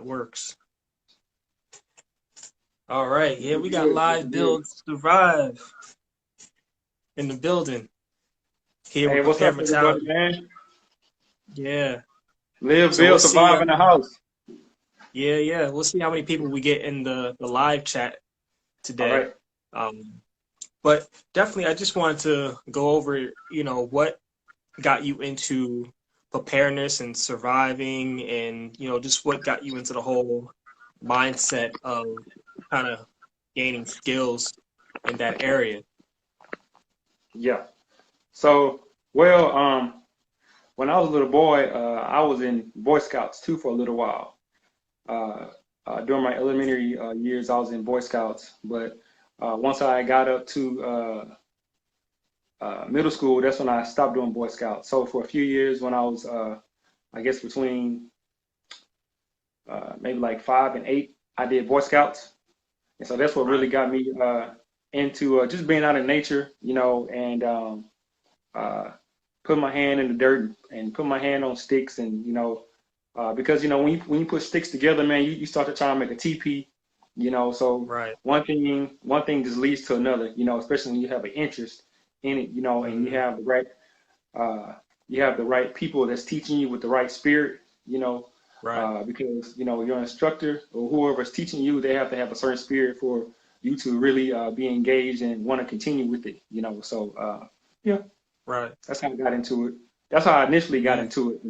works. All right, yeah, we got Good, Live good. Build Survive in the building here with Hey, what's Prepare up, everybody, Mentality. man? Yeah. Live, So build, we'll see. survive in the house. Yeah. We'll see how many people we get in the live chat All today. right. Um, but definitely, I just wanted to go over, what got you into preparedness and surviving, and just what got you into the whole mindset of kind of gaining skills in that area. Yeah. So, well, when I was a little boy, I was in Boy Scouts too for a little while. Uh, during my elementary years, I was in Boy Scouts, but once I got up to middle school, that's when I stopped doing Boy Scouts. So for a few years, when I was, I guess between maybe like 5 and 8, I did Boy Scouts. And so that's what really Right. got me into just being out in nature, and uh, put my hand in the dirt and put my hand on sticks, and because when you put sticks together, man, you start to try to make a teepee, so Right. one thing just leads to another, especially when you have an interest in it, and Hmm. uh, you have the right people that's teaching you with the right spirit, Right. because your instructor or whoever's teaching you, they have to have a certain spirit for you to really be engaged and want to continue with it, so yeah, Right. that's how I got into it. That's how I initially got Yeah. into it,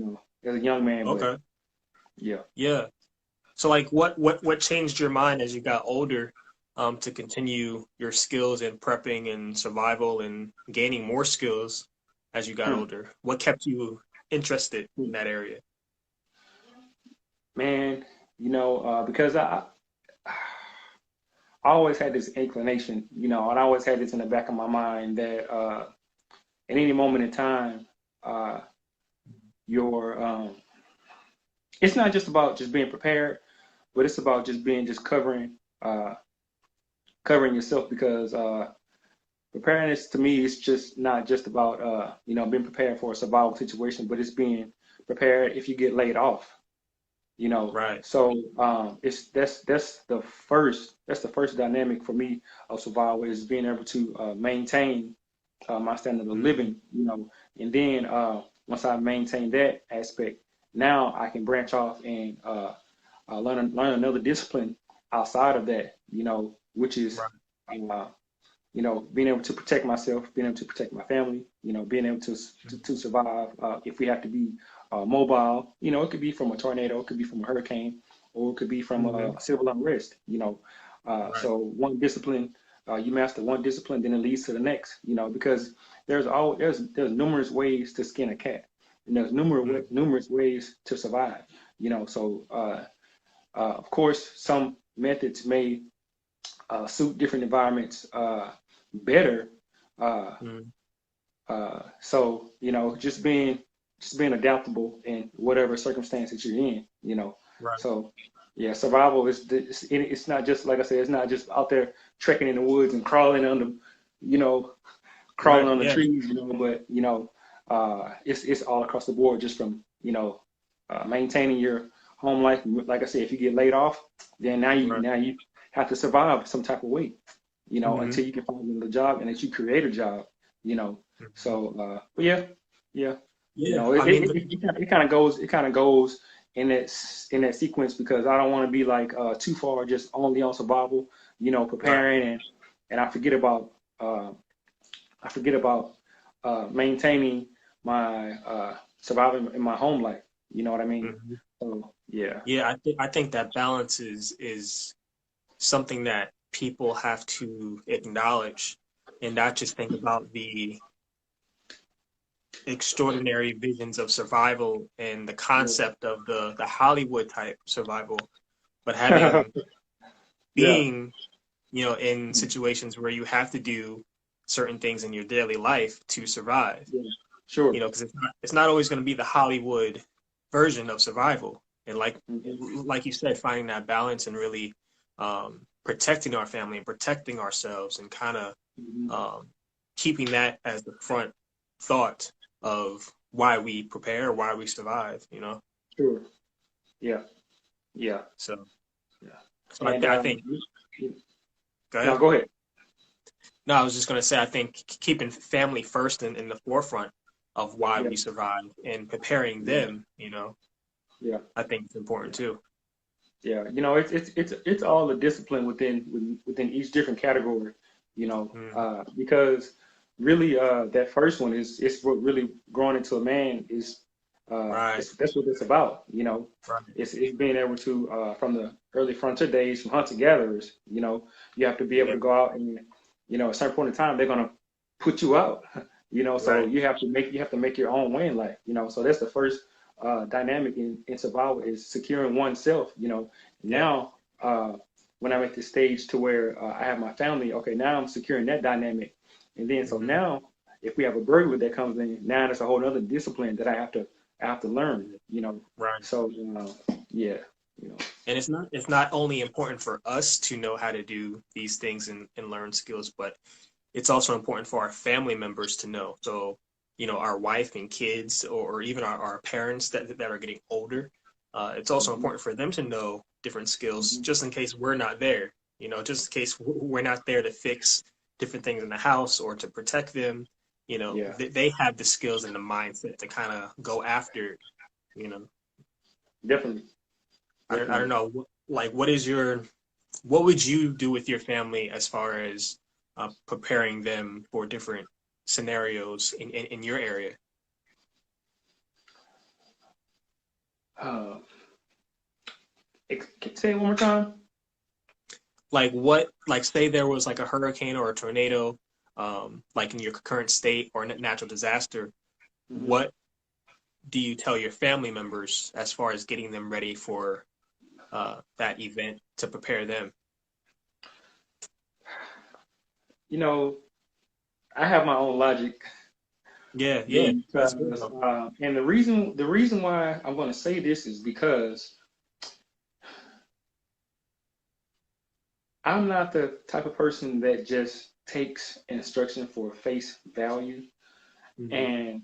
as a young man. But Okay. yeah. Yeah. So like what changed your mind as you got older, to continue your skills in prepping and survival and gaining more skills as you got Hmm. older? What kept you interested in that area? Man, because I always had this inclination, and I always had this in the back of my mind that at any moment in time, uh, your it's not just about just being prepared, but it's about just uh, covering yourself, because preparedness to me is just not just about being prepared for a survival situation, but it's being prepared if you get laid off. Right. So it's that's the first dynamic for me of survival, is being able to maintain my standard of Hmm. living, and then once I maintain that aspect, now I can branch off and learn another discipline outside of that, which is Right. uh, being able to protect myself, being able to protect my family, being able to survive if we have to be mobile. It could be from a tornado, it could be from a hurricane, or it could be from Hmm. a civil unrest. Right. So one discipline, you master one discipline, then it leads to the next. Because there's numerous ways to skin a cat, and there's Hmm. numerous ways to survive. So of course some methods may suit different environments better. Uh, Hmm. so just being adaptable in whatever circumstances you're in. Right. So yeah, survival it's not just, like I said, it's not just out there trekking in the woods and you know, crawling Right. on the Yeah. trees, but it's all across the board, just from maintaining your home life. Like I said, if you get laid off, then Right. now you have to survive some type of way, Hmm. until you can find another job and that you create a job, you know. Hmm. So, but yeah, yeah, Yeah. I it mean, kind of goes in that sequence, because I don't want to be like too far just only on survival, right. preparing, and uh, I forget about maintaining my surviving in my home life. You know what I mean? Hmm. So yeah. Yeah. I think that balance is something that people have to acknowledge and not just think about the extraordinary visions of survival and the concept of the Hollywood type survival, but Yeah. having Yeah. being, in situations where you have to do certain things in your daily life to survive, Yeah. Sure. because it's not always going to be the Hollywood version of survival. And Hmm. like you said, finding that balance and really protecting our family and protecting ourselves and kind of Hmm. um, keeping that as the front thought of why we prepare, why we survive. Sure. Yeah. Yeah. So, Yeah. so And I think, go no, ahead. go ahead. No, I was just going to say, I think keeping family first in the forefront of why Yeah. we survive and preparing Yeah. them, Yeah. I think it's important too. Yeah. It's all the discipline within each different category. Mm, Because really, that first one is what really growing into a man is. right, That's what it's about. right. It's being able to from the early frontier days, from hunter gatherers. You have to be able Yeah, to go out and at a certain point in time they're gonna put you out. So right. you have to make your own win. So that's the first dynamic in survival is securing oneself. Yeah. Now, when I'm at this stage to where I have my family, okay, now I'm securing that dynamic, and then so Hmm. now if we have a burglar that comes in, now there's a whole other discipline that I have to learn. Right. So yeah, you know, And it's not only important for us to know how to do these things and learn skills, but it's also important for our family members to know. So, our wife and kids, or even our parents that are getting older, it's also hmm important for them to know different skills hmm just in case we're not there, just in case we're not there to fix different things in the house or to protect them. yeah, They have the skills and the mindset to kind of go after it, you know. definitely, I don't definitely. know, like, what would you do with your family as far as preparing them for different scenarios in your area? Uh, say it one more time. Like like say there was like a hurricane or a tornado, like in your current state or a natural disaster, hmm what do you tell your family members as far as getting them ready for that event to prepare them? You know, I have my own logic Yeah, yeah, that's good because, though. and the reason why I'm going to say this is because I'm not the type of person that just takes instruction for face value. Hmm. And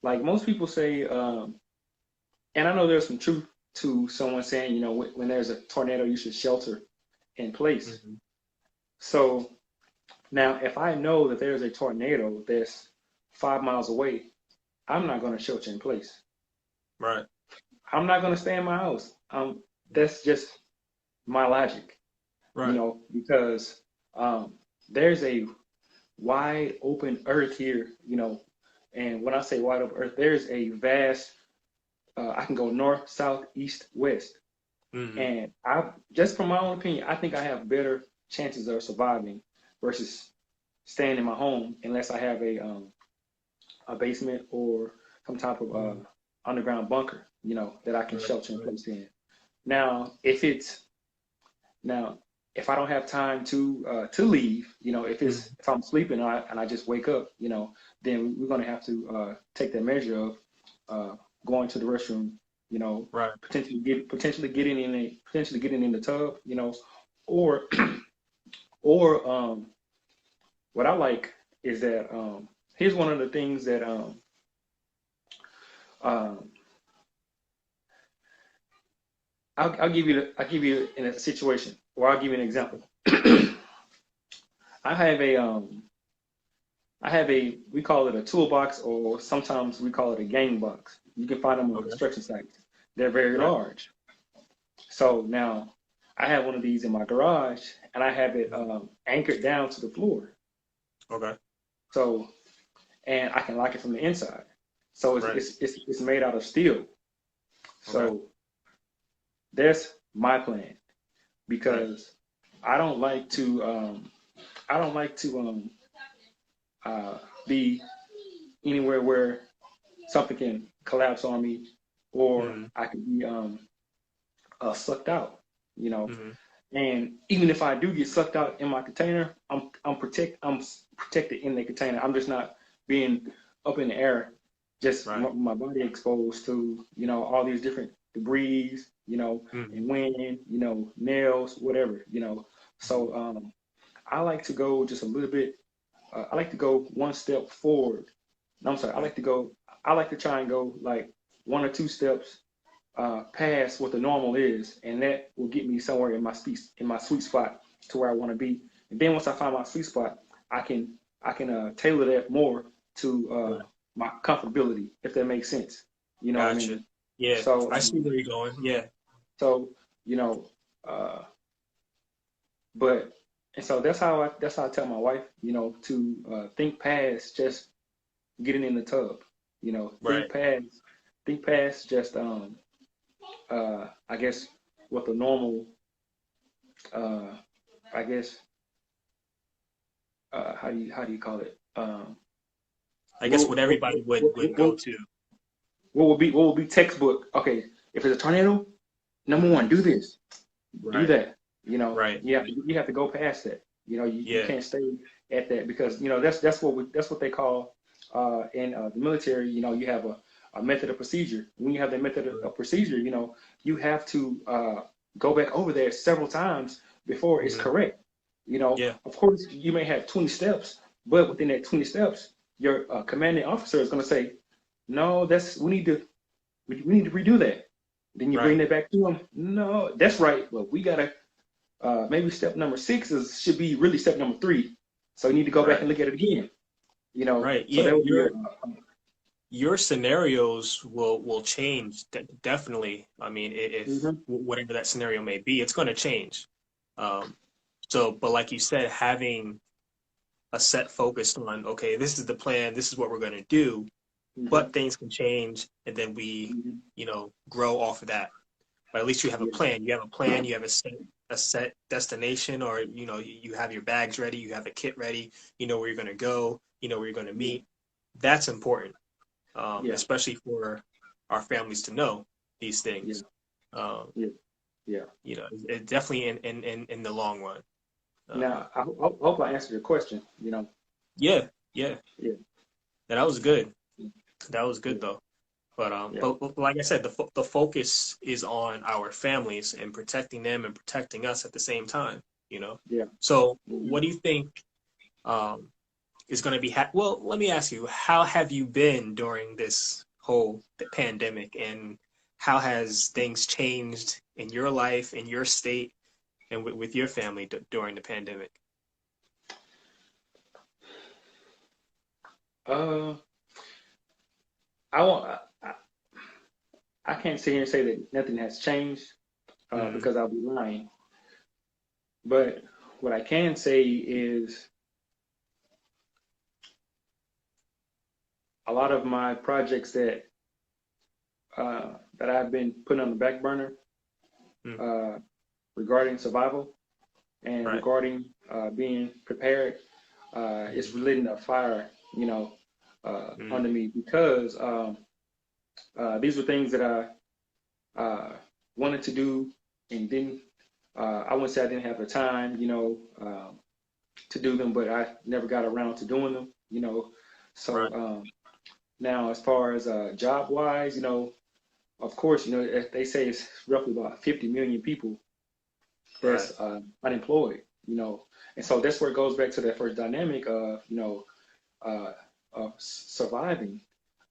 like most people say, and I know there's some truth to someone saying, when there's a tornado, you should shelter in place. Hmm. So now, if I know that there's a tornado that's 5 miles away, I'm not going to shelter in place. Right, I'm not going to stay in my house. That's just my logic, right. because there's a wide open earth here, and when I say wide open earth, there's a vast, I can go north, south, east, west. Hmm. And just from my own opinion, I think I have better chances of surviving versus staying in my home unless I have a basement or some type of Hmm. underground bunker, that I can Right, shelter in right. place in. Now, if I don't have time to leave, Hmm. if I'm sleeping and I just wake up, then we're gonna have to take that measure of uh, going to the restroom, Right. potentially getting in the tub, or or what I like is that here's one of the things that um, I'll give you in a situation, or I'll give you an example. I have a we call it a toolbox, or sometimes we call it a game box. You can find them on Okay. construction sites. They're very Right. large. So now I have one of these in my garage, and I have it Mhm. anchored down to the floor. Okay. So and I can lock it from the inside. So it's Right. it's it's, it's made out of steel. Okay. So that's my plan Right. because I don't like to I don't like to be anywhere where something can collapse on me, or Hmm. I could be sucked out. You know, Hmm. and even if I do get sucked out in my container, I'm protected in the container. I'm just not being up in the air, just Right. my body exposed to all these different debris, Hmm. and wind, nails, whatever. Hmm. So I like to go just a little bit. I like to go one step forward. No, I'm sorry. I Okay. like to go. I like to try and go like one or two steps past what the normal is, and that will get me somewhere in my sweet spot to where I want to be. And then once I find my sweet spot, I can tailor that more to Right. my comfortability, if that makes sense. You know what I Gotcha. mean? Yeah, So I see where you're going. Yeah. so you know, uh, but and so that's how I tell my wife, to think past just getting in the tub. Right. Think past just I guess what the normal uh I guess how do you call it? I guess what everybody would go to. What will be textbook? Okay, if it's a tornado, number one, do this, do Right. that. Right. You have to go past that. You Yeah. can't stay at that because that's what they call in the military. You have a method of procedure. When you have that method Right. of procedure, you have to go back over there several times before it's Hmm. correct. Yeah. Of course, you may have 20 steps, but within that 20 steps, your commanding officer is going to say, "No, we need to redo that." Then you bring Right. that back to them. No, that's right. But we gotta maybe step number six should be really step number three. So you need to go back Right. and look at it again. Right. So Yeah. that would be Your scenarios will change definitely. I mean, if mhm. whatever that scenario may be, it's going to change. Um, so, but like you said, having a set focus on, okay, this is the plan, this is what we're going to do, Mhm. but things can change, and then we, Mhm. grow off of that. But at least you have a Yeah. plan. You have a plan. You have a set destination, or you have your bags ready. You have a kit ready. You know where you're going to go. You know where you're going to Yeah. meet. That's important, Yeah. especially for our families to know these Yeah. things. Um, Yeah. Yeah. it definitely in the long run. Uh, Now I hope I answered your question. yeah, yeah, Yeah. that was good. That was good Yeah. though. But Yeah. but like I said, the focus is on our families and protecting them and protecting us at the same time. You know. Yeah. So Mhm. what do you think um, is going to be? Well, let me ask you, how have you been during this whole pandemic, and how has things changed in your life, in your state, and with your family during the pandemic? Uh, I won't. I can't sit here and say that nothing has changed Mm, because I'll be lying. But what I can say is a lot of my projects that I've been putting on the back burner mm, uh, regarding survival and right. regarding being prepared is Mm, relating a fire, mm, under me because these were things that I wanted to do and didn't. I wouldn't say I didn't have the time, to do them, but I never got around to doing them. So right. now, as far as job wise, of course, they say it's roughly about 50 million people Right. that's unemployed, and so that's where it goes back to that first dynamic of, uh, of surviving,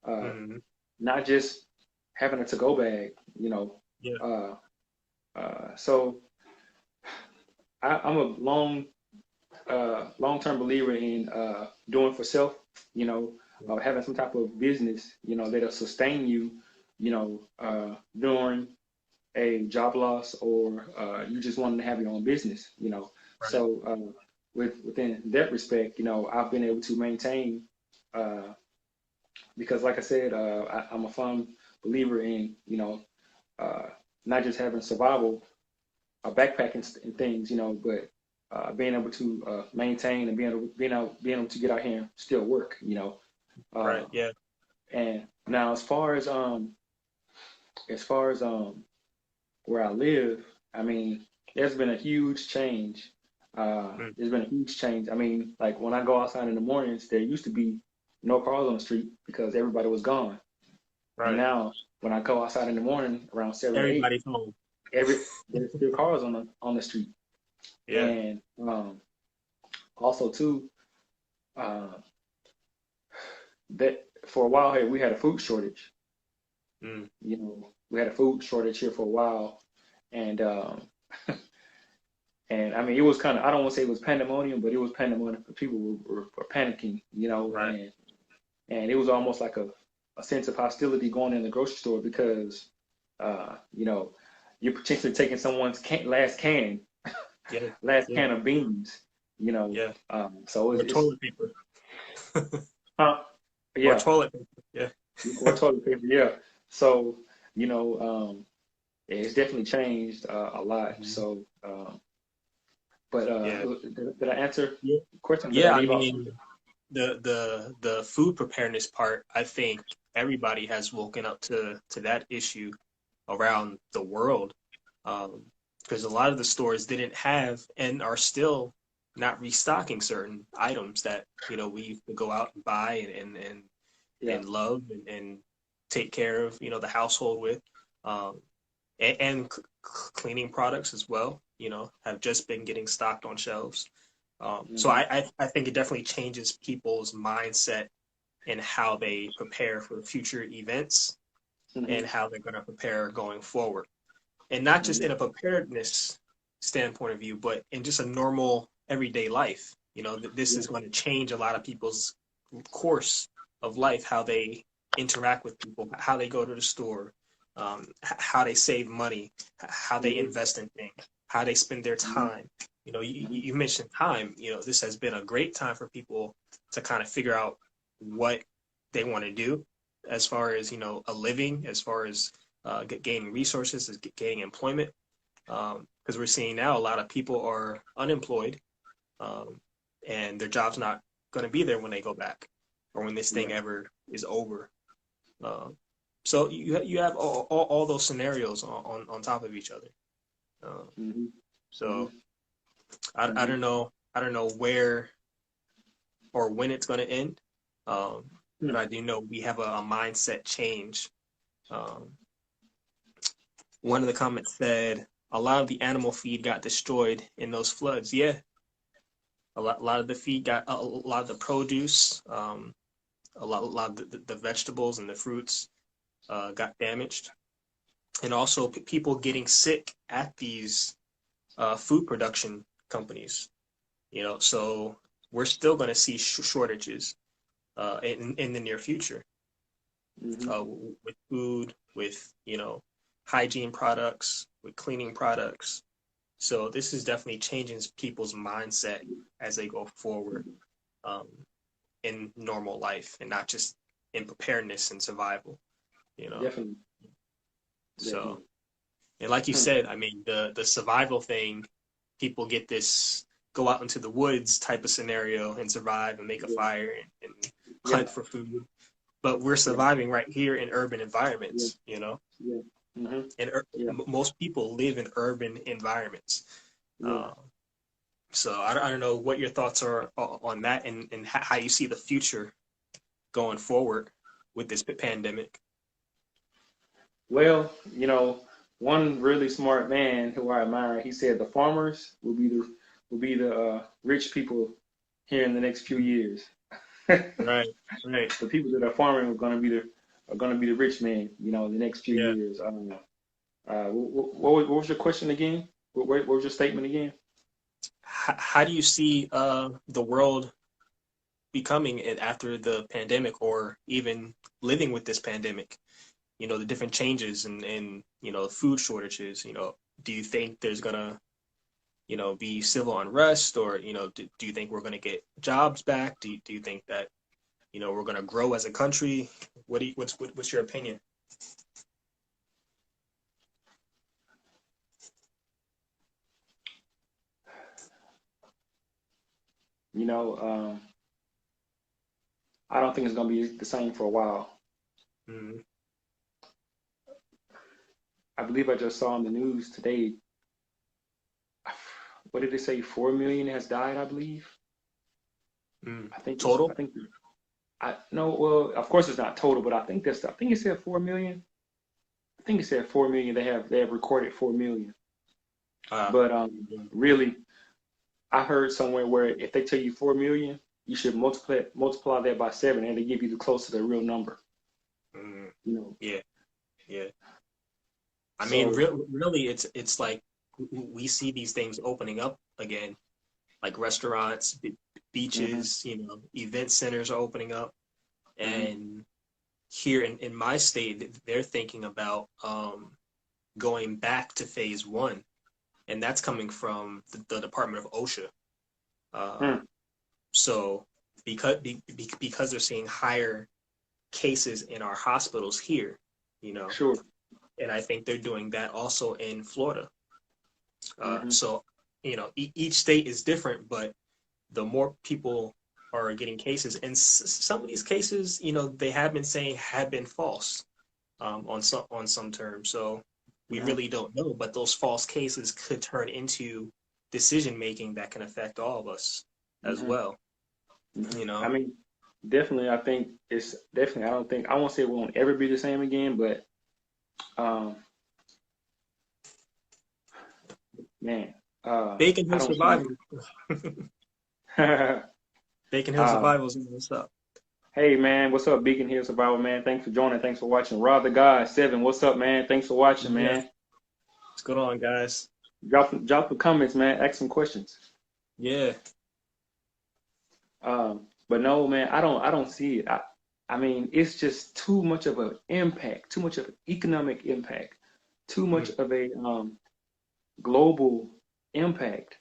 uh, Mm, not just having a to-go bag, you know. yeah. Uh, so I'm a long-term believer in doing for self, having some type of business, that'll sustain you, during a job loss or you just wanting to have your own business, Right. So within that respect, I've been able to maintain uh, because, like I said, I'm a firm believer in, uh, not just having survival, backpacking and things, but being able to maintain and being able to get out here and still work, Uh, Right. Yeah. and now, as far as where I live, I mean, there's been a huge change. Mm, There's been a huge change. I mean, like when I go outside in the mornings, there used to be no cars on the street because everybody was gone. And right. now, when I go outside in the morning around 7 or 8, Everybody's home. there's still cars on the street. Yeah. And also too, uh, that for a while here we had a food shortage. Mm, we had a food shortage here for a while, and and I mean it was kind of, I don't want to say it was pandemonium, but it was pandemonium. People were panicking, you know, Right. and it was almost like a sense of hostility going in the grocery store because you know, you're potentially taking someone's Yeah. last Yeah. can of beans, you know. Yeah. So Or it's toilet paper. huh? Or Yeah, toilet paper. Yeah. or toilet paper. Yeah. So you know, it's definitely changed a lot. Mhm. So, but Yeah. did I answer Yeah. the question? Did I Yeah. I leave out something? mean, the food preparedness part, I think everybody has woken up to that issue around the world. Because a lot of the stores didn't have and are still not restocking certain items that, we used to go out and buy Yeah. and love and take care of, the household with. Um, and cleaning products as well, have just been getting stocked on shelves. So Hmm. I think it definitely changes people's mindset and how they prepare for future events Hmm. and how they're going to prepare going forward. And not just Hmm. in a preparedness standpoint of view, but in just a normal everyday life. This Yeah. is going to change a lot of people's course of life, how they interact with people, how they go to the store, how they save money, how they Hmm. invest in things, how they spend their Hmm. time. Hmm. You mentioned time. This has been a great time for people to kind of figure out what they want to do as far as, a living, as far as gaining resources, as gaining employment. Because we're seeing now a lot of people are unemployed, um, and their job's not going to be there when they go back or when this thing Yeah. ever is over. Um, so you have all those scenarios on top of each other. Um, Hmm. Hmm. so I Hmm. don't know where or when it's going to end. Um, but I do know we have a mindset change. Um, One of the comments said a lot of the animal feed got destroyed in those floods. Yeah, a lot of the feed got a lot of the produce, a lot of the vegetables and the fruits got damaged, and also people getting sick at these food production companies. So we're still going to see shortages in the near future Hmm. with food, with hygiene products, with cleaning products. So this is definitely changing people's mindset as they go forward um, in normal life and not just in preparedness and survival, you know. Definitely. So, Definitely. and like you Hmm. said, I mean, the survival thing, people get this go out into the woods type of scenario and survive and make a Yeah. fire and Yeah. hunt for food. But we're Yeah. surviving right here in urban Yeah. environments. Yeah. Hmm. And Yeah. most people live in urban environments. Yeah. Uh, So I don't know what your thoughts are on that and how you see the future going forward with this pandemic. Well, you know, one really smart man who I admire, he said the farmers will be the rich people here in the next few years. Right, right. The people that are farming are going to be the rich men, you know, in the next few Yeah. years. What was your question again? What was your statement again? How do you see the world becoming it after the pandemic or even living with this pandemic? The different changes and food shortages. Do you think there's gonna be civil unrest or do you think we're gonna get jobs back? Do you think that we're gonna grow as a country? What's your opinion? You know, I don't think it's going to be the same for a while. Mm-hmm. I believe I just saw on the news today. What did they say? 4 million has died, I believe. Mm. I think it's. I Total? think. I no. Well, of course it's not total, but I think that's. I think it said 4 million. I think it said 4 million. They have recorded 4 million. Uh, But really, I heard somewhere where if they tell you 4 million, you should multiply that by seven, and they give you the close to the real number. mm, You know. yeah, yeah. I mean, So, really, it's like we see these things opening up again, like restaurants, hmm beaches, event centers are opening up. hmm And here in my state, they're thinking about going back to phase one, and that's coming from the Department of OSHA. Uh, hmm, so because they're seeing higher cases in our hospitals here, you know, sure. and I think they're doing that also in Florida. hmm So each state is different, but the more people are getting cases, and some of these cases, they have been saying have been false on some terms. So we hmm really don't know, but those false cases could turn into decision making that can affect all of us as hmm well. hmm You I know, mean, definitely, I think it's definitely. I don't think I won't say it won't ever be the same again, but um, man, Bacon I Hill don't see. survival. Bacon Hill uh, survival is what's up. Hey man, what's up, Beacon Hill Survival man? Thanks for joining. Thanks for watching. Rob the God 7, what's up, man? Thanks for watching, Yeah, man. what's going on, guys? Drop some comments, man. Ask some questions. Yeah, But no, man, I don't see it. I mean, it's just too much of an impact, too much of an economic impact, too much mm, of a global impact.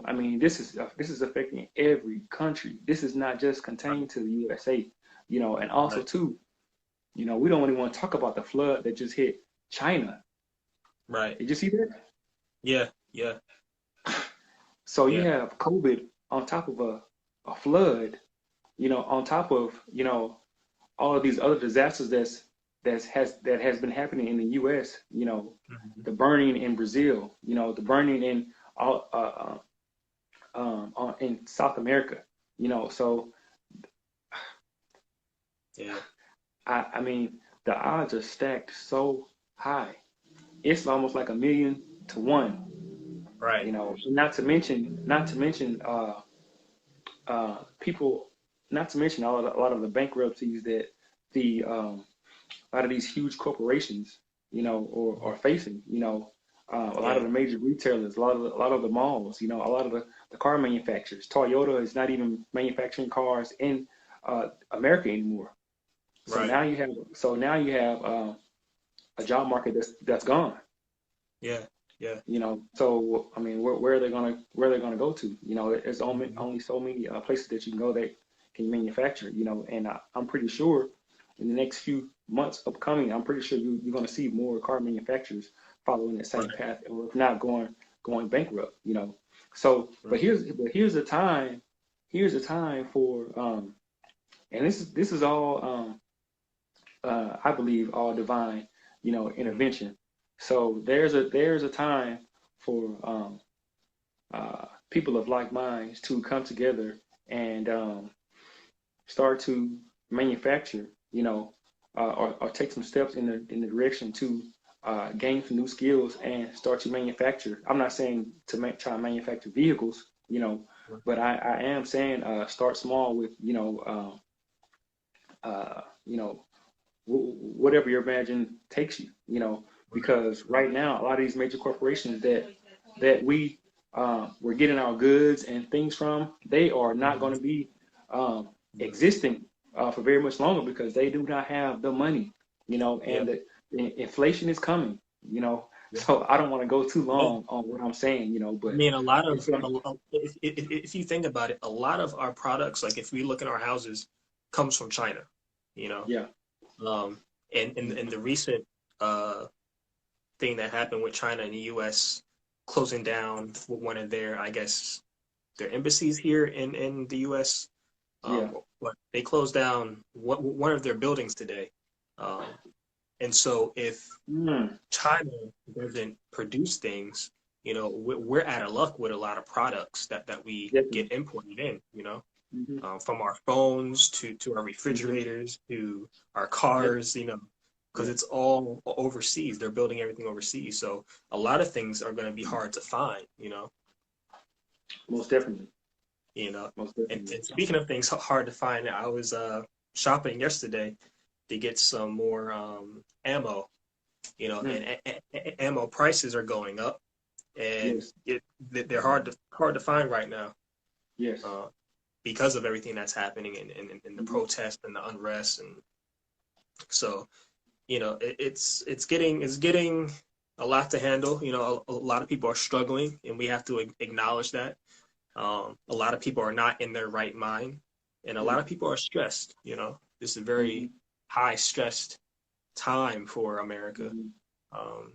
I mean, this is affecting every country. This is not just right, contained to the USA. And also right, too, we don't even want to talk about the flood that just hit China. right. Did you see that? Yeah, yeah, So you yeah, have COVID on top of a flood, on top of, all of these other disasters that has been happening in the US, mhm, the burning in Brazil, the burning in all in South America, so yeah, I mean the odds are stacked so high. It's almost like 1,000,000 to 1, right. not to mention people, not to mention a lot of the bankruptcies that a lot of these huge corporations, are facing. A lot of Yeah, the major retailers, a lot of the malls, a lot of the car manufacturers. Toyota is not even manufacturing cars in America anymore. So right. now you have a job market that's gone. Yeah, yeah. So I mean, where are they gonna go to? There's only Mhm, only so many places that you can go that can manufacture. And I'm pretty sure in the next few months upcoming, I'm pretty sure you're gonna see more car manufacturers following that same right, path, or if not going bankrupt. So, but right. here's the time for and this is all I believe all divine, Mhm, intervention. So there's a time for people of like minds to come together and start to manufacture, or take some steps in the direction to gain some new skills and start to manufacture. I'm not saying to try and manufacture vehicles, right, but I am saying start small with, whatever your imagine takes you, right, because right. right now a lot of these major corporations we're getting our goods and things from, they are not going Mhm, to be yeah, existing for very much longer because they do not have the money, yeah, and the inflation is coming, yeah. so I don't want to go too Yeah. long on what I'm saying, I but mean, a lot it's of going to, if you think about it, a lot of our products, like if we look at our houses, comes from China. You know, yeah, um, and in the recent uh thing that happened with China and the U.S. closing down one of their, I guess, their embassies here in the U.S. yeah, But they closed down one of their buildings today. Um, and so if mm, China doesn't produce things, we're out of luck with a lot of products that we definitely. get imported in, Hmm. from our phones to our refrigerators to our Yep, cars, because yep, it's all overseas. They're building everything overseas. So a lot of things are going to be hard to find, most definitely, you know. most And definitely. speaking of things hard to find, I was shopping yesterday to get some more ammo. Mm. and ammo prices are going up, and Yes. they're hard to find right now, Yes. uh, because of everything that's happening in the Mm-hmm. protest and the unrest, and so it's getting a lot to handle. A lot of people are struggling, and we have to acknowledge that. A lot of people are not in their right mind, and a lot Mm. of people are stressed. This is a Mm-hmm. very high stressed time for America. Mm-hmm. Um,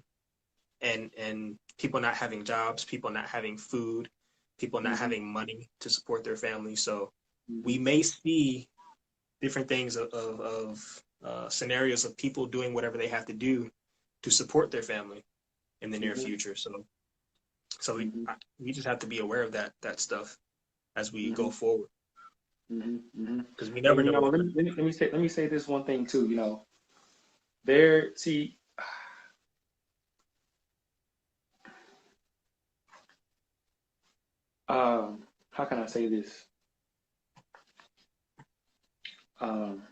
and people not having jobs, people not having food, people not Mm-hmm. having money to support their family. So Mm-hmm. we may see different things of scenarios of people doing whatever they have to do to support their family in the near Mm-hmm. future. So Mm-hmm. we just have to be aware of that stuff as we Mm-hmm. go forward, Mm-hmm. Mm-hmm. because we And never know what. let me say this one thing too. There. See, how can I say this? Um,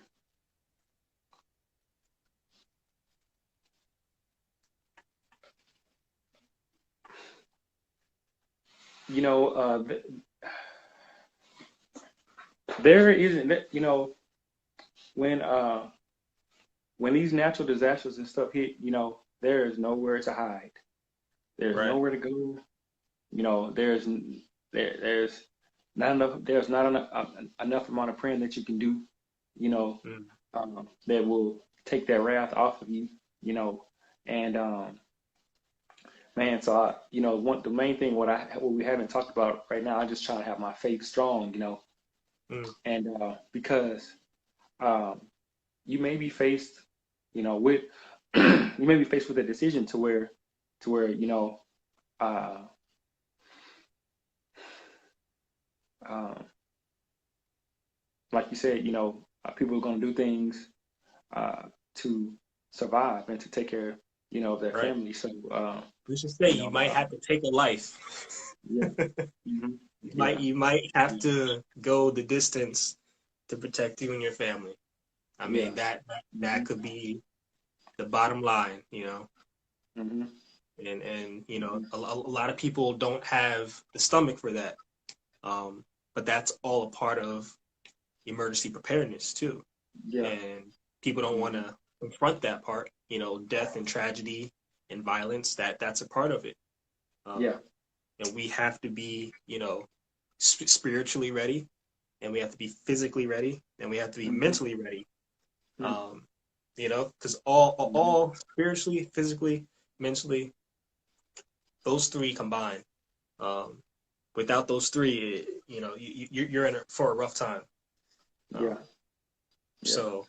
you know, there isn't. When when these natural disasters and stuff hit, there is nowhere to hide. There's Right. nowhere to go. There's there's not enough. There's not enough enough amount of praying that you can do. You know, Mm. that will take that wrath off of you. And man, so the main thing what we haven't talked about right now, I'm just trying to have my faith strong. Mm. And because um, you may be faced, with you may be faced with a decision to where uh, um, like you said, people are going to do things uh, to survive and to take care, of their Right. family. So, We should say you you know, might have to take a life. yeah, hmm You might yeah, you might have yeah, to go the distance to protect you and your family. I yeah, mean that hmm could be the bottom line. hmm And hmm a lot of people don't have the stomach for that. Um, but that's all a part of emergency preparedness too. yeah, And people don't want hmm to confront that part. Death and tragedy and violence. That's a part of it. yeah, Um, and we have to be, spiritually ready, and we have to be physically ready, and we have to be hmm mentally ready. hmm Um, because all hmm all spiritually, physically, mentally, those three combined. Um, without those three, you're in for a rough time. yeah, Um, yeah. so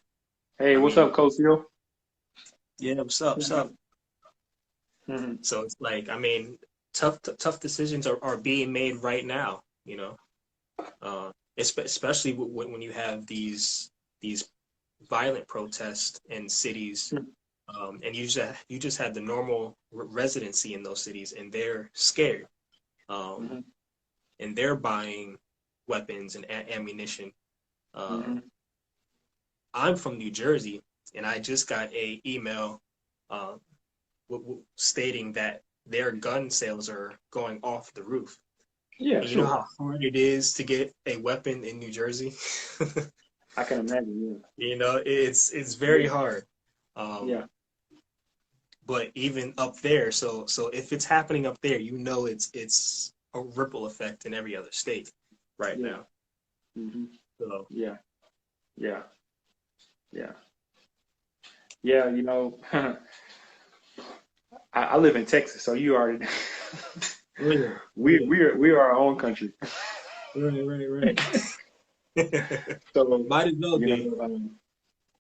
Hey, I what's mean, up, Coach Hill? yeah, what's up? What's up? hmm So it's like, I mean, tough decisions are being made right now. Especially when you have these violent protests in cities, and you just had the normal residency in those cities, and they're scared, um, hmm and they're buying weapons and ammunition. Uh, hmm I'm from New Jersey, and I just got a email uh, stating that their gun sales are going off the roof. Yeah, And you know sure. how hard it is to get a weapon in New Jersey? I can imagine. It's very Yeah, hard. yeah, Um, but even up there, so if it's happening up there, it's a ripple effect in every other state right yeah, now. hmm So yeah, yeah, yeah, yeah. I live in Texas, so you already yeah, we yeah, we are our own country. right. So Might as well you be. know,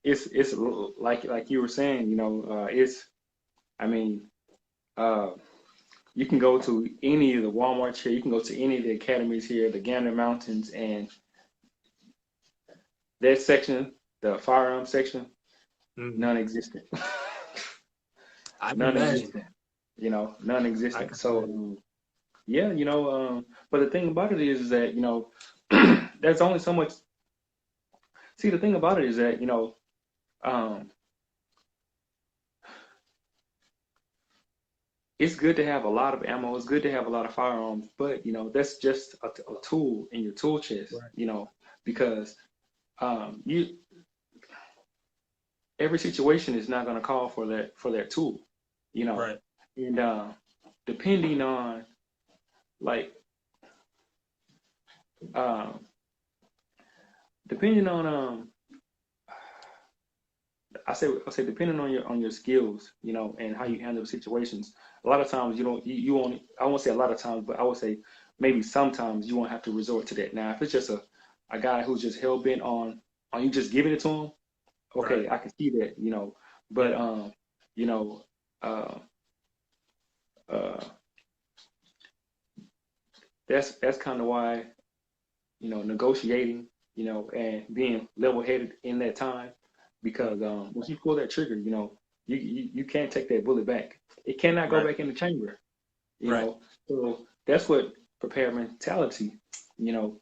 it's like you were saying. It's I mean, uh, you can go to any of the Walmarts here. You can go to any of the academies here, the Gander Mountains, and that section, the firearm section, Mhm. non-existent, I can imagine. non-existent. I Non-existent. can So imagine. yeah, but the thing about it is that there's only so much. See, the thing about it is that um, it's good to have a lot of ammo. It's good to have a lot of firearms, but that's just a tool in your tool chest. Right. Because you every situation is not going to call for that tool. You know, Right. and depending on like um, depending on I say depending on your skills, and how you handle situations. A lot of times you don't you won't. I won't say a lot of times, but I would say maybe sometimes you won't have to resort to that. Now, if it's just a guy who's just hell bent on you just giving it to him, Right. okay, I can see that. But Yeah. you know, uh, uh, that's kind of why negotiating, and being level headed in that time, because Mm. once you pull that trigger, you can't take that bullet back. It cannot go Right. back in the chamber. you Right. know. So that's what prepared mentality. You know,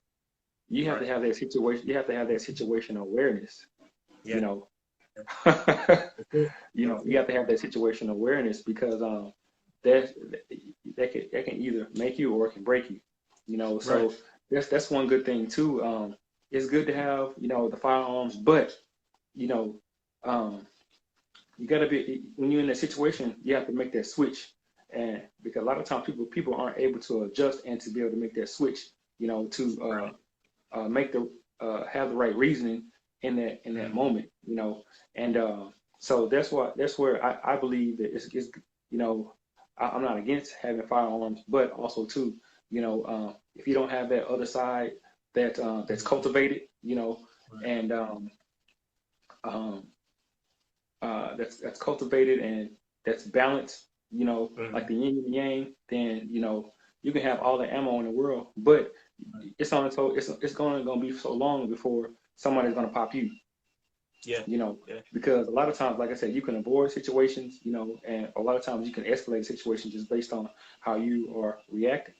you have to Right. have that situation. You have to have that situational awareness. You Yeah. know, Yeah. you That's it. That's you it. have to have that situational awareness, because that that can either make you or it can break you. Right. So that's one good thing too. It's good to have the firearms, but you know, um, you got to be when you're in that situation, you have to make that switch, and because a lot of times people aren't able to adjust and to be able to make that switch, to Right. make the have the right reasoning in that Mm. moment, and so that's where I believe that it's I'm not against having firearms, but also too, if you don't have that other side that's Mm. cultivated, Right. and um, that's cultivated and that's balanced, like Mm. the yin and the yang, then you can have all the ammo in the world, but Right. it's gonna be so long before somebody's gonna pop you, Yeah. you know, Yeah. because a lot of times, like I said, you can avoid situations, and a lot of times you can escalate situations just based on how you are reacting.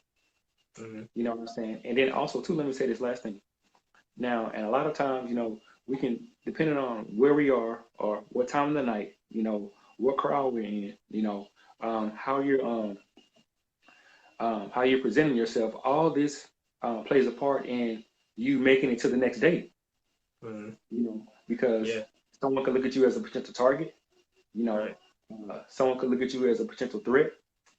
Mm. You know what I'm saying? And then also too, let me say this last thing. Now, and a lot of times, we can, depending on where we are or what time of the night, what crowd we're in, how you're presenting yourself. All this plays a part in you making it to the next day. Mm. Because Yeah. someone could look at you as a potential target. You know, Right. someone could look at you as a potential threat.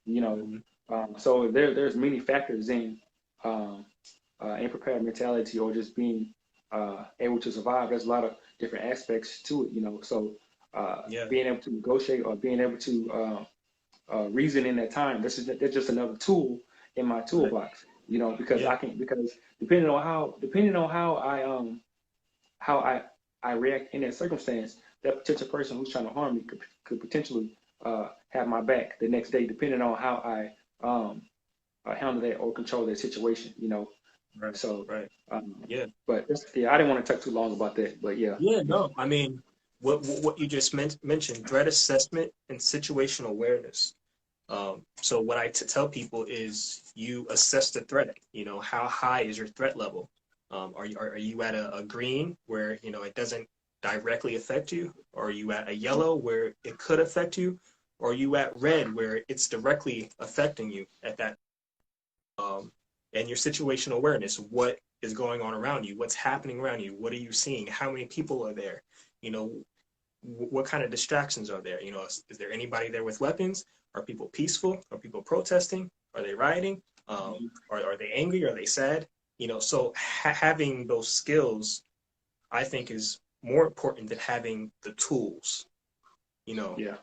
You know, Mm. so there's many factors um, in prepared mentality, or just being able to survive. There's a lot of different aspects to it, So Yeah. being able to negotiate or being able to reason in that time, that's just another tool in my Right. toolbox. Because Yeah. because depending on how I react in that circumstance, that potential person who's trying to harm me could potentially have my back the next day, depending on how I handle that or control that situation. Right. So, Right. um, Yeah. but yeah, I didn't want to talk too long about that. But yeah, Yeah. No. I mean, what you just mentioned, threat assessment and situational awareness. So what I tell people is you assess the threat. How high is your threat level? Are you at a green where it doesn't directly affect you? Or are you at a yellow where it could affect you? Or are you at red where it's directly affecting you at that? Um, and your situational awareness, what is going on around you? What's happening around you? What are you seeing? How many people are there? You know, what kind of distractions are there? Is there anybody there with weapons? Are people peaceful? Are people protesting? Are they rioting? Are they angry? Are they sad? So having those skills, I think, is more important than having the tools. You know, yeah,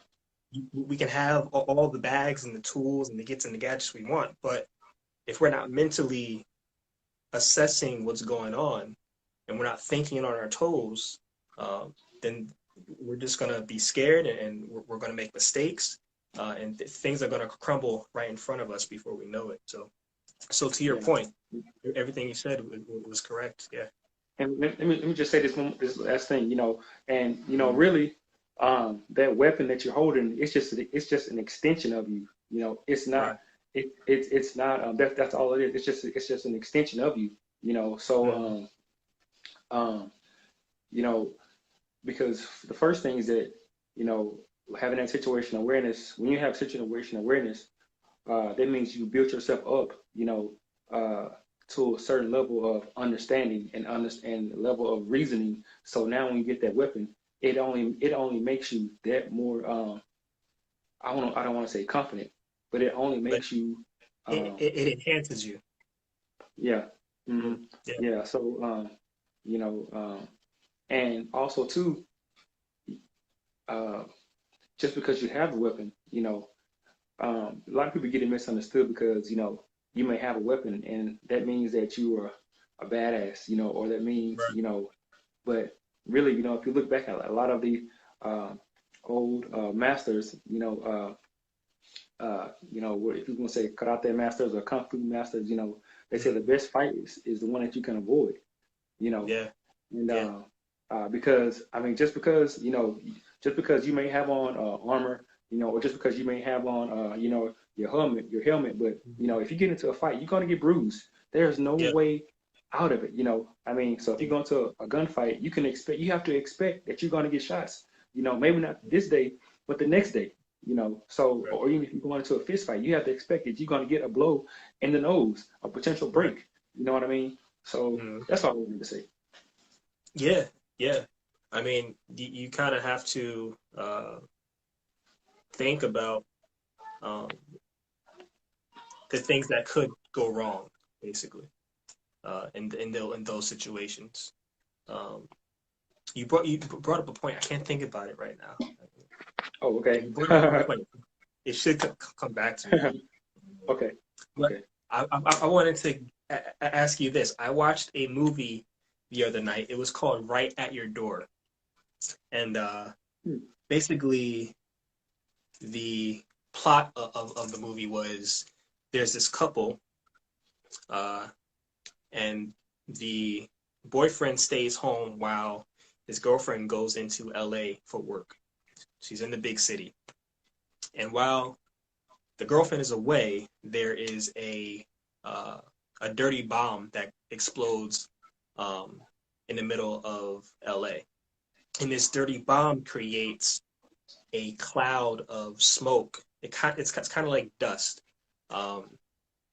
we can have all the bags and the tools and the gets and the gadgets we want, but if we're not mentally assessing what's going on and we're not thinking on our toes, then we're just going to be scared and we're going to make mistakes, and things are going to crumble right in front of us before we know it. So to your yeah. point, everything you said was correct. Yeah. And let me just say this last thing, and Mm. really, that weapon that you're holding, it's just an extension of you. It's not Right. it's not that's all it is. It's just an extension of you. So Mm. um, you know, because the first thing is that you know having that situation awareness. When you have situation awareness, that means you built yourself up, to a certain level of understanding and level of reasoning. So now when you get that weapon, it only makes you that more. I don't want to say confident, but it only But makes you. Um, it enhances you. yeah. Mm, hmm yeah, Yeah. So you know, and also too, uh, just because you have the weapon, a lot of people get it misunderstood because you may have a weapon and that means that you are a badass, or that means right. but really, if you look back at a lot of the uh, old masters, if you want to say karate masters or kung fu masters, they say the Mm, best fight is the one that you can avoid, you know, yeah, and yeah, because I mean, just because you may have on armor, or just because you may have on, your helmet, but mhm, if you get into a fight, you're gonna get bruised. There's no yeah, way out of it. I mean, so if you yeah, go into a gunfight, you have to expect that you're gonna get shots. Maybe not this day, but the next day. So right, or even if you go into a fist fight, you have to expect that you're gonna get a blow in the nose, a potential right. break. You know what I mean? So Mm, that's all I wanted to say. yeah, yeah. I mean, you kind of have to think about um, the things that could go wrong, basically, in those situations. Um, you brought up a point. I can't think about it right now. Oh, okay. You brought up a point. It should come back to me. Okay. But Okay. I wanted to ask you this. I watched a movie the other night. It was called Right at Your Door, and Hmm. basically the plot of the movie was there's this couple, uh, and the boyfriend stays home while his girlfriend goes into LA for work. She's in the big city, and while the girlfriend is away, there is uh, a dirty bomb that explodes um, in the middle of LA. And this dirty bomb creates a cloud of smoke. It's kind of like dust. Um,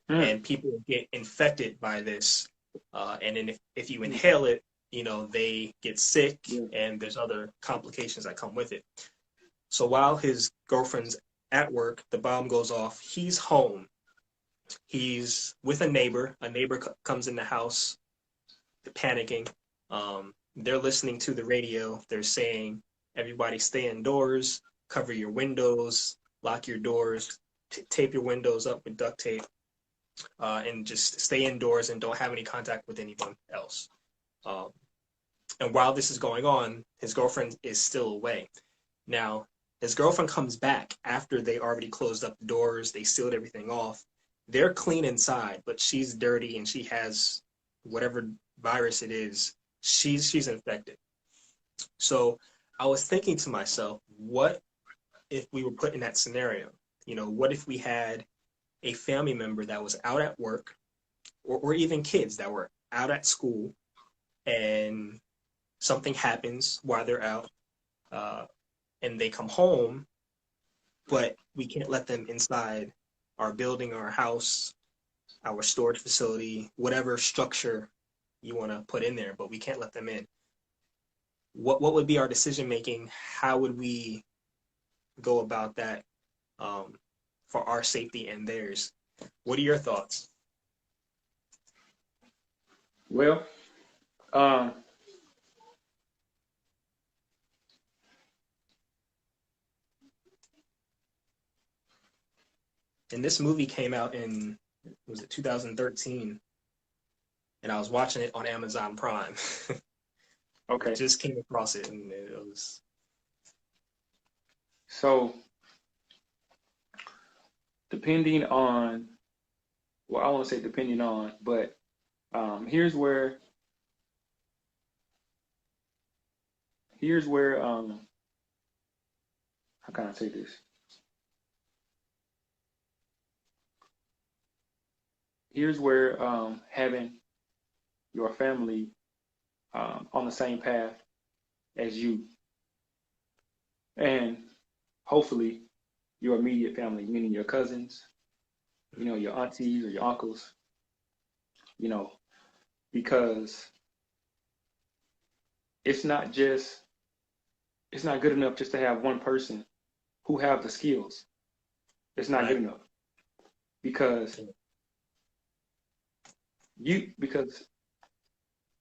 Hmm. and people get infected by this. And then if you Hmm. inhale it, they get sick Yeah. and there's other complications that come with it. So while his girlfriend's at work, the bomb goes off. He's home. He's with a neighbor. A neighbor comes in the house, panicking. They're listening to the radio. They're saying, everybody stay indoors, cover your windows, lock your doors, tape your windows up with duct tape, and just stay indoors and don't have any contact with anyone else. Um, and while this is going on, his girlfriend is still away. Now, his girlfriend comes back after they already closed up the doors, they sealed everything off. They're clean inside, but she's dirty and she has whatever virus it is. She's infected. So I was thinking to myself, what if we were put in that scenario? What if we had a family member that was out at work, or even kids that were out at school, and something happens while they're out, uh, and they come home, but we can't let them inside our building, our house, our storage facility, whatever structure you want to put in there, but we can't let them in. What would be our decision making? How would we go about that, um, for our safety and theirs? What are your thoughts? Well, um, And this movie came out in, was it 2013? And I was watching it on Amazon Prime. okay. Just came across it, and it was So depending on, well, I won't say depending on, but here's where how can I say this? Here's where having your family on the same path as you, and hopefully your immediate family, meaning your cousins, you know, your aunties or your uncles, you know, because it's not just it's not good enough just to have one person who have the skills. It's not good Right. enough because because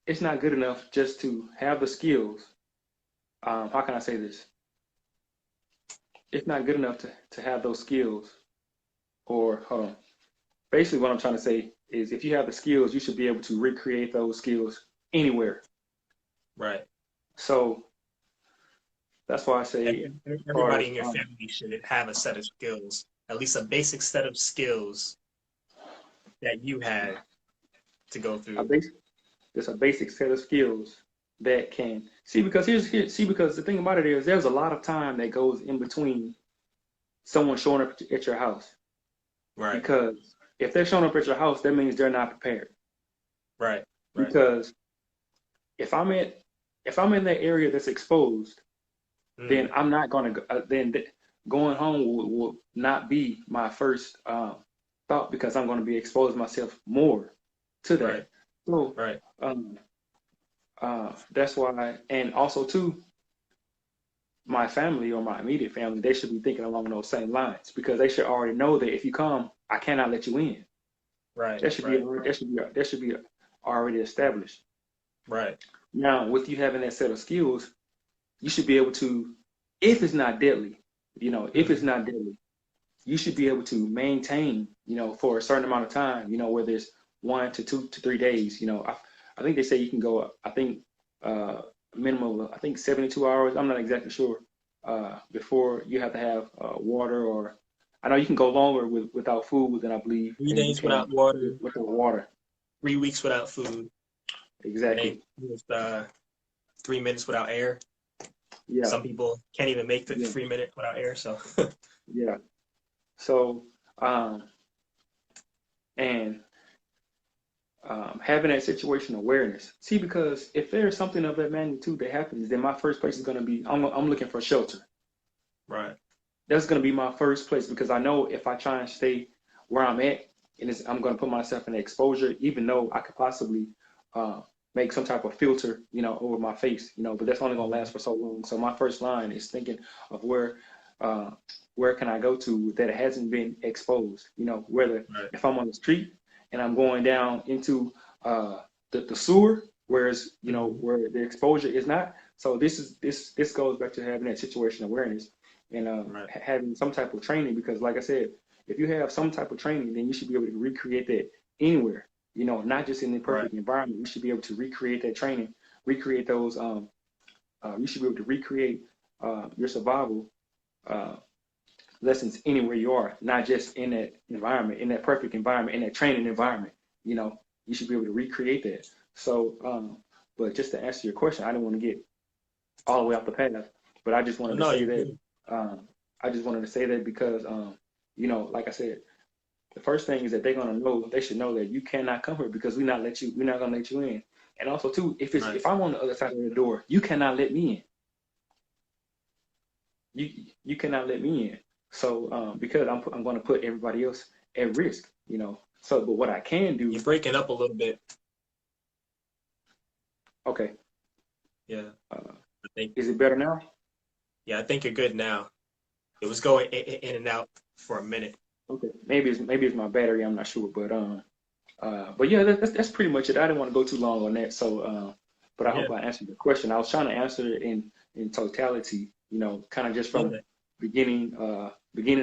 it's not good enough just to have the skills. How can I say this? It's not good enough to have those skills. Or hold on. Basically, what I'm trying to say is, if you have the skills, you should be able to recreate those skills anywhere. Right. So that's why I say, as far Everybody as in your family should have a set of skills, at least a basic set of skills that you had to go a through. basic, there's a basic set of skills that can see because because the thing about it is there's a lot of time that goes in between someone showing up at your house. Right. Because if they're showing up at your house, that means they're not prepared. Right. Right. Because if I'm at if I'm in that area that's exposed, then Mm. I'm not going to going home will not be my first thought because I'm going to be exposing myself more to Right. that. So Right. um, that's why, and also too, my family or my immediate family, they should be thinking along those same lines because they should already know that if you come, I cannot let you in. Right. That should be Right. that should be already established. Right. Now, with you having that set of skills, you should be able to, if it's not deadly, if it's Mm. not deadly, you should be able to maintain, for a certain amount of time, whether it's 1 to 2 to 3 days. I think they say you can go up, I think, minimum of, I think 72 hours. I'm not exactly sure. Before you have to have water, or I know you can go longer without food than I believe Three than you days can without water, without water. 3 weeks without food, and then Exactly. with 3 minutes without air. Yeah. Some people can't even make the Yeah. 3 minute without air. So Yeah. So, um, and having that situation awareness. See, because if there's something of that magnitude that happens, then my first place is going to be I'm looking for shelter. right. That's going to be my first place because I know if I try and stay where I'm at, and I'm going to put myself in exposure, even though I could possibly uh, make some type of filter, over my face, but that's only going to Mhm. last for so long. So my first line is thinking of uh, where can I go to that hasn't been exposed, whether Right. if I'm on the street and I'm going down into the sewer, whereas, Mhm. where the exposure is not. So this goes back to having that situation awareness and Right. having some type of training because like I said, if you have some type of training, then you should be able to recreate that anywhere, not just in the Right. perfect environment. You should be able to recreate that training, recreate those you should be able to recreate your survival uh, lessons anywhere you are, not just in that environment, in that perfect environment, in that training environment. You should be able to recreate that. So but just to answer your question, I didn't want to get all the way off the path. But I just Oh, wanted to no, say you're that. good. Because, like I said, the first thing is that they're gonna know. They should know that you cannot come here because we're not gonna let you in. And also, too, Right. if I'm on the other side of the door, you cannot let me in. You cannot let me in. So because I'm going to put everybody else at risk. So, but what I can do, You're breaking up a little bit. okay, Yeah. uh, I think. is it better now? Yeah, I think you're good now. It was going in and out for a minute. Okay, maybe it's my battery. I'm not sure, but yeah, that's pretty much it. I didn't want to go too long on that. So, but I Yeah. hope I answered your question. I was trying to answer it in totality. Kind of just from Yeah. beginning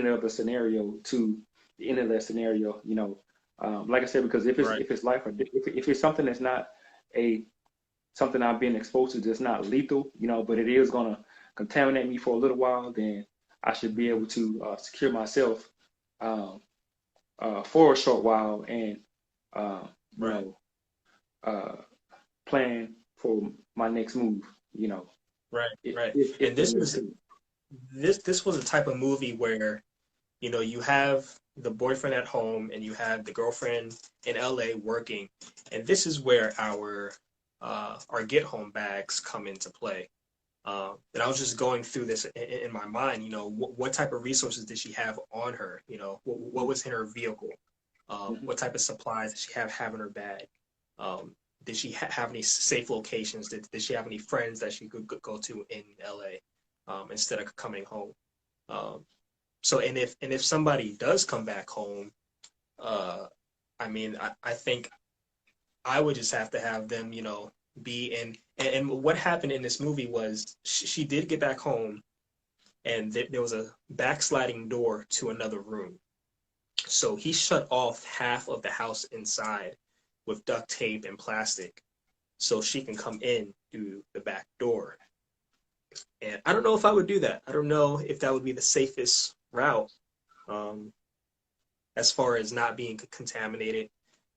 of the scenario to the end of that scenario. Like I said, because Right. if it's life or if it's something that's not a something I've been exposed to that's not lethal, but it is gonna contaminate me for a little while, then I should be Mhm. able to secure myself um, for a short while and uh, you Right. know uh, plan for my next move. You know, Right. Right. if And that this makes was sense. this was a type of movie where you have the boyfriend at home and you have the girlfriend in LA working, and this is where our get home bags come into play. And I was just going through this in my mind. What type of resources did she have on her? What was in her vehicle? What type of supplies did she have in her bag? Um, did she have any safe locations? Did she have any friends that she could go to in LA instead of coming home? Um, so and if somebody does come back home, uh, I mean, I think I would just have to have them, be in. And what happened in this movie was she did get back home, and there was a backsliding door to another room. So he shut off half of the house inside with duct tape and plastic so she can come in through the back door. And I don't know if I would do that. I don't know if that would be the safest route, um, as far as not being contaminated,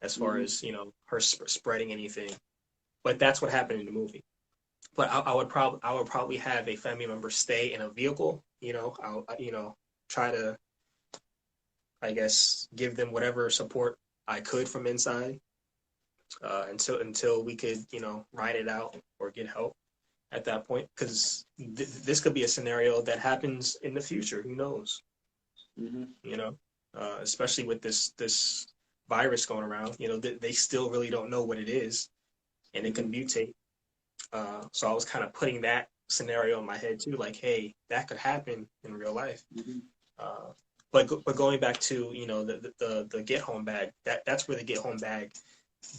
as far as, her spreading anything. But that's what happened in the movie. But I would probably have a family member stay in a vehicle. I'll try to, I guess, give them whatever support I could from inside, until we could, ride it out or get help at that point, because this could be a scenario that happens in the future. Who knows? Mm-hmm. Especially with this virus going around. They still really don't know what it is, and it can mutate. So I was kind of putting that scenario in my head too, like, hey, that could happen in real life. Mm-hmm. Uh, but going back to, the get home bag, that's where the get home bag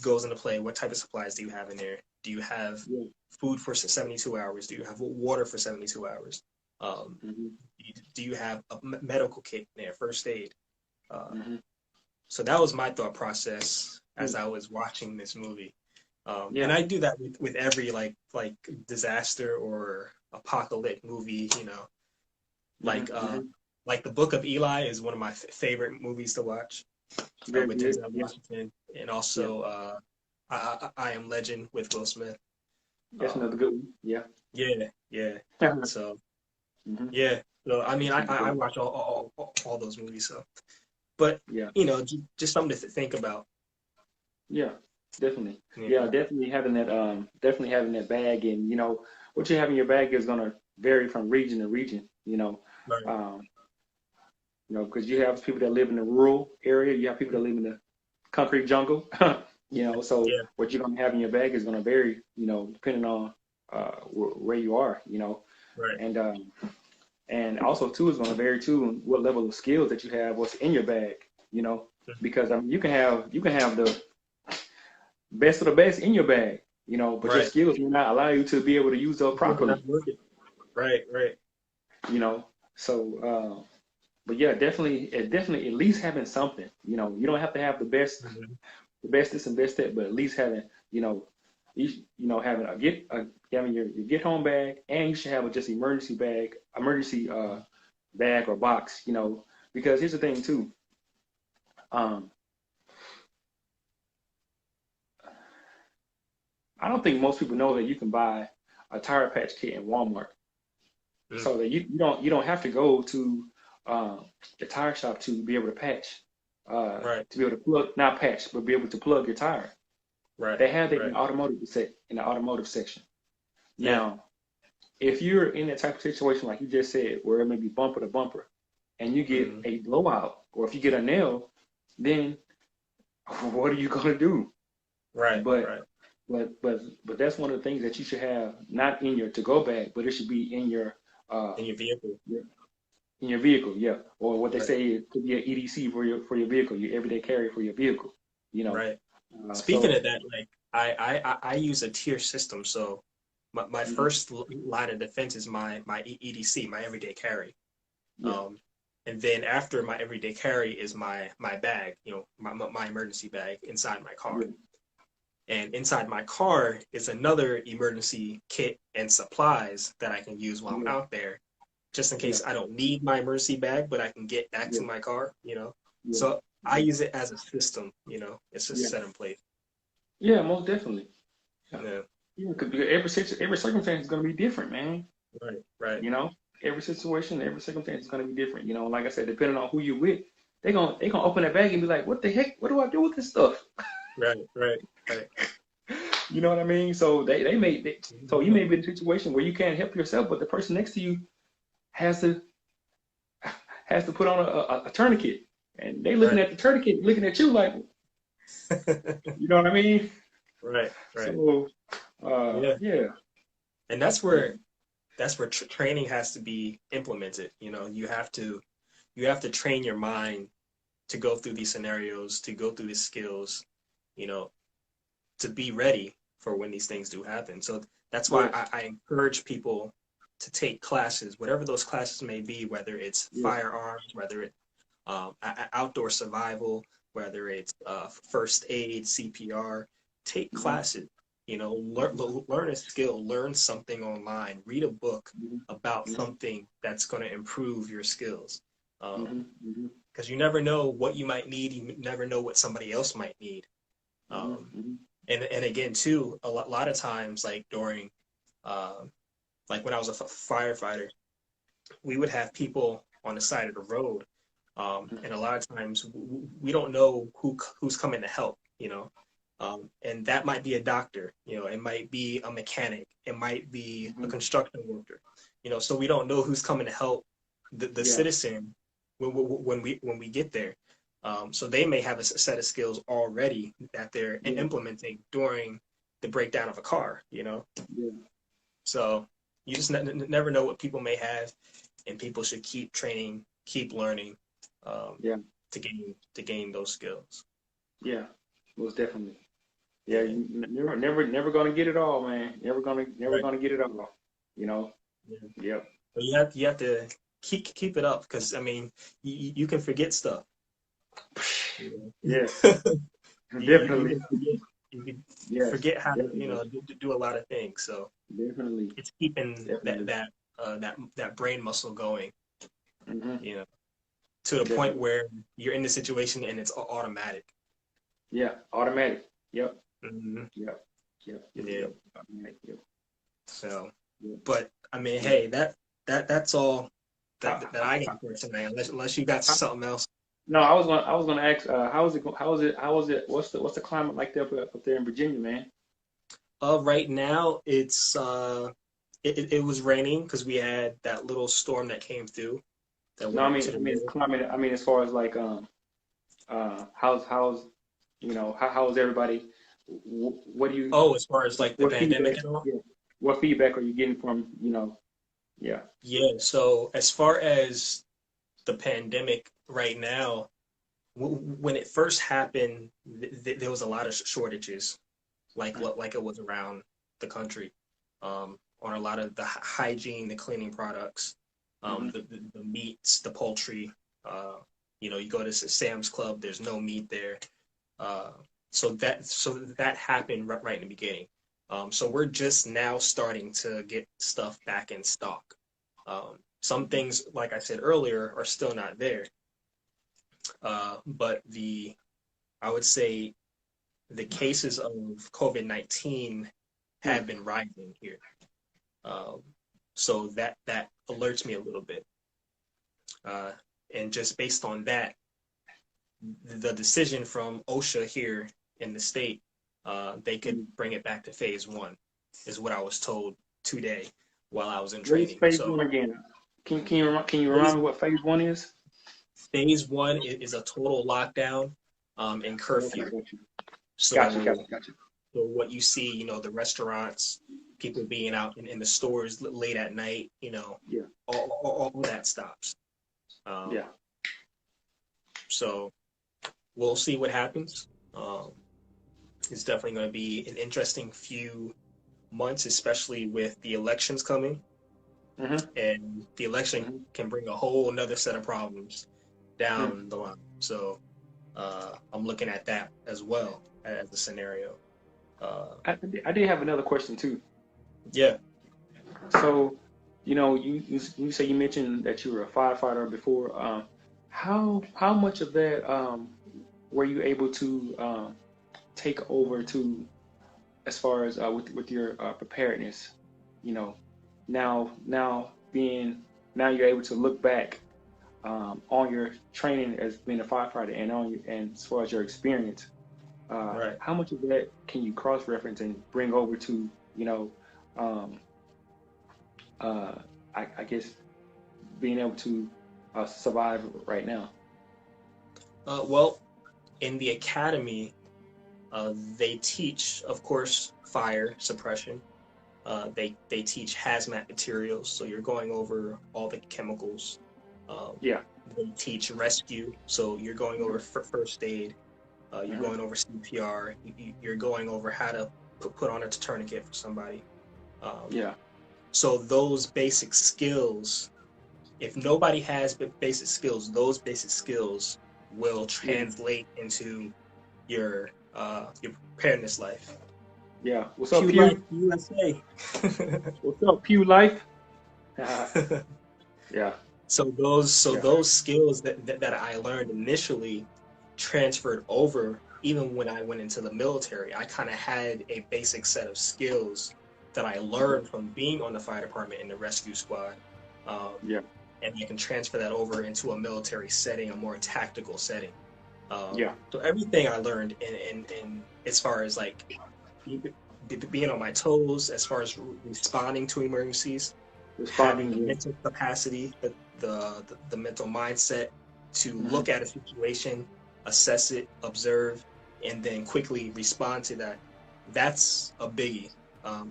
goes into play. What type of supplies do you have in there? Do you have Yeah. food for 72 hours? Do you have water for 72 hours? Mm-hmm. Do you have a medical kit in there, first aid? Mm-hmm. So that was my thought process as Yeah. I was watching this movie. And Yeah. I do that with every like disaster or apocalyptic movie, like Mm-hmm. like the Book of Eli is one of my favorite movies to watch, Very with good. Denzel Yeah. Washington, and Yeah. also I Am Legend with Will Smith. That's Um, another good one. Yeah. yeah, yeah. So Mm-hmm. yeah, so I mean, That's another good I one. watch all those movies. So, but Yeah. just something to think about. Yeah. Definitely. Yeah, Yeah. Definitely having that bag, and what you have in your bag is gonna vary from region to region. right. Um, because you have people that live in the rural area, you have people that live in the concrete jungle. So Yeah, what you're gonna have in your bag is gonna vary, depending on where you are, right. and also too is gonna vary too on what level of skills that you have, what's in your bag, because you can have the best of the best in your bag, but your Right. skills may not allow you to be able to use those You're properly, not working. Right, right. you know. So, but yeah, definitely at least having something, you don't have to have Hmm. the bestest and best that, but at least having, having having your get home bag, and you should have a just emergency bag or box, because here's the thing too. Um, I don't think most people know that you can buy a tire patch kit in Walmart, Mm. so that you don't have to go to the tire shop to be able to patch, Right, to be able to plug, not patch, but be able to plug your tire. right, They have that in right. the automotive section. Yeah. Now, if you're in that type of situation, like you just said, where it may be bumper to bumper, and you get Hmm. a blowout, or if you get a nail, then what are you gonna do? Right, But right. but that's one of the things that you should have, not in your to-go bag, but it should be in In your vehicle. your in your vehicle, yeah. Or what they Right, say, it could be an EDC for your vehicle, your everyday carry for your vehicle. You know. right. Speaking So of that, like I use a tier system. So my mhm, first line of defense is my EDC, my everyday carry. yeah, Um, and then after my everyday carry is my bag, my emergency bag inside my car. yeah, And inside my car is another emergency kit and supplies that I can use while I'm yeah, out there, just in yeah, case I don't need my emergency bag, but I can get back yeah, to my car. yeah, So I yeah, use it as a system. It's just yeah, set in place. yeah, most definitely. Yeah, Yeah, yeah, because every circumstance is gonna be different, man. right, right, You know, every situation, every circumstance is gonna be different. Like I said, depending on who you're with, they gonna open that bag and be like, "What the heck? What do I do with this stuff?" right, right, right. You know what I mean? So so you Mhm. may be in a situation where you can't help yourself, but the person next to you has to has to put on a tourniquet. and they looking Right. at the tourniquet, looking at you like, you know what I mean? Right. Right. So, Yeah. yeah, And that's yeah, where training has to be implemented. You have to train your mind to go through these scenarios, to go through these skills, you know, to be ready for when these things do happen. So that's why yes, I encourage people to take classes, whatever those classes may be, whether it's yes, firearms, whether it's outdoor survival, whether it's first aid, CPR. Take mm-hmm, classes. mm-hmm, Learn a skill, learn something online, read a book about mm-hmm, something that's going to improve your skills. mm-hmm, Um, mm-hmm, because you never know what you might need. You never know what somebody else might need. mm-hmm, Um, mm-hmm. and again, too, lot of times, like during, uh, like when I was a firefighter, we would have people on the side of the road, and a lot of times we don't know who's coming to help, and that might be a doctor, it might be a mechanic, it might be a Mm-hmm. construction worker, so we don't know who's coming to help the Yeah, citizen when we get there. So they may have a set of skills already that they're yeah, implementing during the breakdown of a car. yeah, So you just never know what people may have, and people should keep training, keep learning, um, yeah, to gain those skills. yeah, most definitely. Yeah, Yeah, you never gonna get it all, man. Never right. gonna get it all. You know. Yeah. Yep. But you have to keep it up because I mean you can forget stuff. You Yes, know? you definitely. can forget you can Yes, forget how to definitely, do a lot of things. So definitely, it's keeping that definitely. that that brain muscle going. Hmm. You know, to the point Definitely. where you're in the situation and it's automatic. Yeah, automatic. Yep, Hmm. yep, yep, yep, Yeah. yep. Automatic. Yep, So, yep, but I mean, yep. hey, that's all How, that I got for tonight. Unless you got how, something else. no, I was gonna ask, how is it, what's the climate like there up there in Virginia, man? Right now it was raining because we had that little storm that came through that No, went up to I the mean, it's north. climate. I mean, as far as like, how's how's everybody? What do you, Oh, as far as like the what feedback? pandemic and all. Yeah, what feedback are you getting from, yeah. Yeah. So as far as the pandemic right now, when it first happened, there was a lot of shortages, like it was around the country, on a lot of the hygiene, the cleaning products, Mm-hmm. the meats, the poultry. Uh, you go to Sam's Club, there's no meat there. Uh, so that happened right in the beginning. So we're just now starting to get stuff back in stock. Some things, like I said earlier, are still not there. But I would say the cases of COVID-19 have been rising here. Um, so that alerts me a little bit. Uh, and just based on that, the decision from OSHA here in the state, they could Mm-hmm. bring it back to phase one, is what I was told today while I was in What is training. phase So one again? Can you phase remind me what phase one is? phase one is a total lockdown, and Okay, curfew. got you. Got you, got So you, got you. So what you see, the restaurants, people being out in the stores late at night, Yeah, all that stops. Um, yeah. so we'll see what happens. It's definitely going to be an interesting few months, especially with the elections coming, Mm-hmm. and the election Mm-hmm. can bring a whole another set of problems Hmm. down the line. So I'm looking at that as well as a scenario. Uh, I did have another question too. yeah. So, you say you mentioned that you were a firefighter before. How much of that were you able to take over to, as far as with your preparedness? You know, now now you're able to look back on your training as being a firefighter and and as far as your experience. Right. How much of that can you cross-reference and bring over to, um, uh, I guess being able to survive right now? Well, in the academy, they teach, of course, fire suppression. They teach hazmat materials, so you're going over all the chemicals. Um, Yeah. they teach rescue, so you're going over Mhm. first aid. You're Mhm. going over CPR. You're going over how to put on a tourniquet for somebody. Um, Yeah. so those basic skills, if nobody has basic skills, those basic skills will Yeah. translate into your preparedness life. Yeah. What's up, Pew Life Pew? USA. What's up, Pew Life? Yeah. So Yeah. those skills that I learned initially transferred over even when I went into the military. I kind of had a basic set of skills that I Mhm. learned from being on the fire department and the rescue squad. Um, Yeah. and I can transfer that over into a military setting, a more tactical setting. Yeah. So everything I learned in as far as like being on my toes, as far as responding to emergencies, having Responding. the Yeah. mental capacity, the mental mindset to Mhm. look at a situation, assess it, observe, and then quickly respond to that. That's a biggie.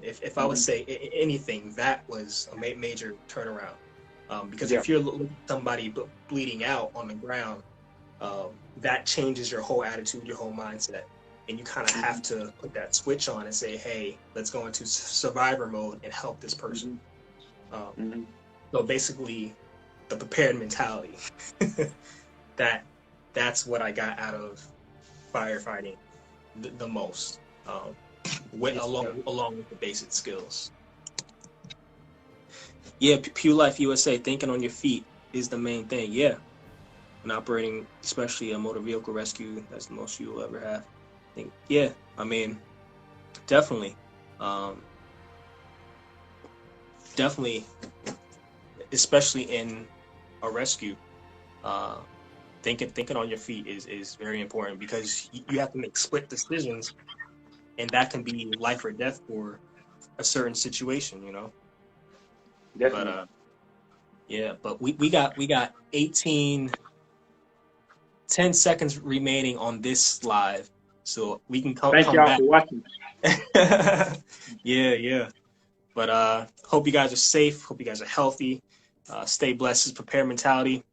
If I would Mhm. say anything, that was a major turnaround. Because Yeah. if you're looking at somebody bleeding out on the ground, that changes your whole attitude, your whole mindset. And you kind of have Mhm. to put that switch on and say, hey, let's go into survivor mode and help this person. Mhm. Um, Mhm. so basically, the prepared mentality. that that's what I got out of firefighting the most. With, Yeah. along with the basic skills. Yeah, Pew Life USA, thinking on your feet is the main thing. Yeah, when operating, especially a motor vehicle rescue, that's the most you will ever have. I think, yeah, I mean, definitely, um, definitely, especially in a rescue, uh, thinking on your feet is very important because you have to make split decisions, and that can be life or death for a certain situation, you know. But Definitely. yeah, but we got 10 seconds remaining on this live, so we can Thank come y'all back. for watching. Yeah, yeah. But hope you guys are safe. Hope you guys are healthy. Stay blessed. Prepare mentality.